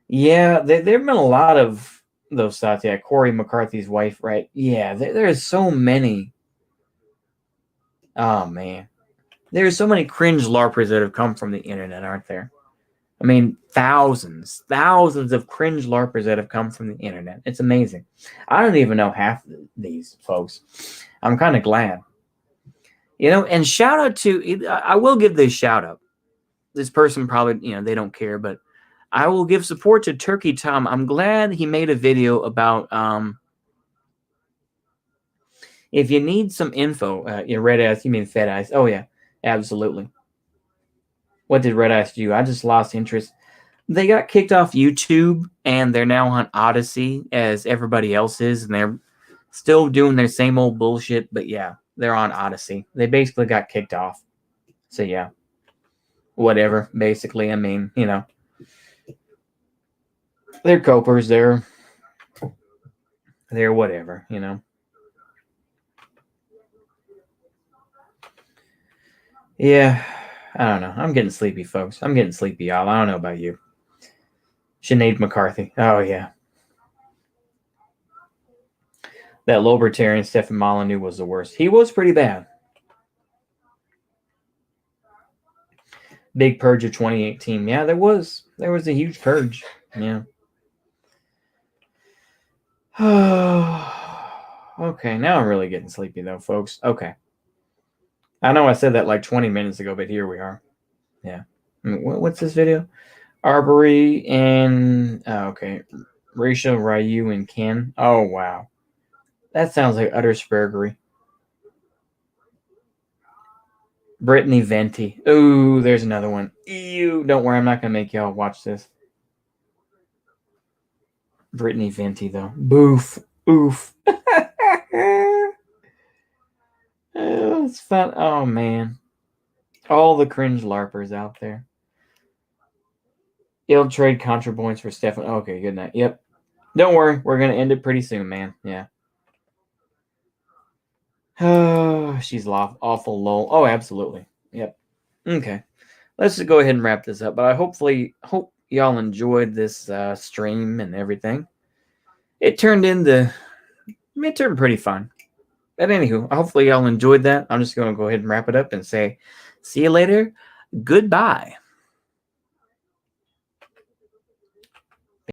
Speaker 1: yeah, there've been a lot of those thoughts. Yeah, Corey McCarthy's wife, right? Yeah, there's so many. Oh man, there's so many cringe LARPers that have come from the internet, aren't there? I mean, thousands of cringe LARPers that have come from the internet. It's amazing. I don't even know half these folks. I'm kind of glad. You know, and shout out to, I will give this shout out. This person probably, they don't care, but I will give support to Turkey Tom. I'm glad he made a video about, if you need some info, Red Eyes, you mean Fed Eyes. Oh, yeah, absolutely. What did Red Eyes do? I just lost interest. They got kicked off YouTube, and they're now on Odysee, as everybody else is, and they're still doing their same old bullshit, but yeah, they're on Odysee. They basically got kicked off. So, yeah. Whatever, basically. I mean, they're copers. They're whatever, Yeah, I don't know. I'm getting sleepy, folks. I'm getting sleepy, y'all. I don't know about you. Sinead McCarthy. Oh, yeah. That libertarian Stephen Molyneux was the worst. He was pretty bad. Big purge of 2018. Yeah, there was a huge purge. Yeah. Okay, now I'm really getting sleepy though, folks. Okay. I know I said that like 20 minutes ago, but here we are. Yeah. What's this video? Arbery and okay. Rachel, Ryu, and Ken. Oh wow. That sounds like utter spurgery. Brittany Venti. Ooh, there's another one. Ew, don't worry, I'm not gonna make y'all watch this. Brittany Venti though. Boof. Oof. Oh, it's fun. Oh man. All the cringe LARPers out there. Ill trade contra points for Stefan. Okay, good night. Yep. Don't worry, we're gonna end it pretty soon, man. Yeah. Oh, she's awful lol. Oh, absolutely. Yep. Okay. Let's just go ahead and wrap this up. But I hope y'all enjoyed this stream and everything. It turned pretty fun. But anywho, hopefully y'all enjoyed that. I'm just going to go ahead and wrap it up and say, see you later. Goodbye.